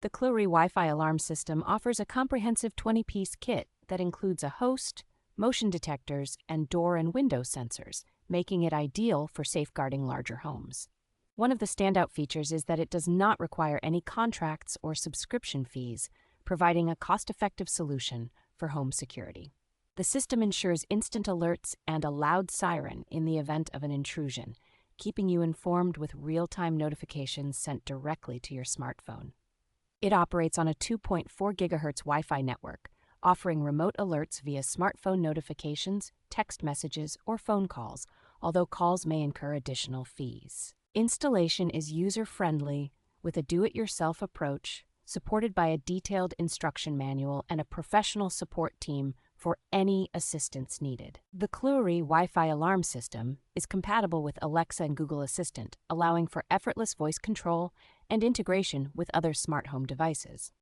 The Clouree Wi-Fi Alarm System offers a comprehensive 20-piece kit that includes a host, motion detectors, and door and window sensors, making it ideal for safeguarding larger homes. One of the standout features is that it does not require any contracts or subscription fees, providing a cost-effective solution for home security. The system ensures instant alerts and a loud siren in the event of an intrusion, keeping you informed with real-time notifications sent directly to your smartphone. It operates on a 2.4 GHz Wi-Fi network, offering remote alerts via smartphone notifications, text messages, or phone calls, although calls may incur additional fees. Installation is user-friendly with a do-it-yourself approach, supported by a detailed instruction manual and a professional support team for any assistance needed. The Clouree Wi-Fi Alarm System is compatible with Alexa and Google Assistant, allowing for effortless voice control and integration with other smart home devices.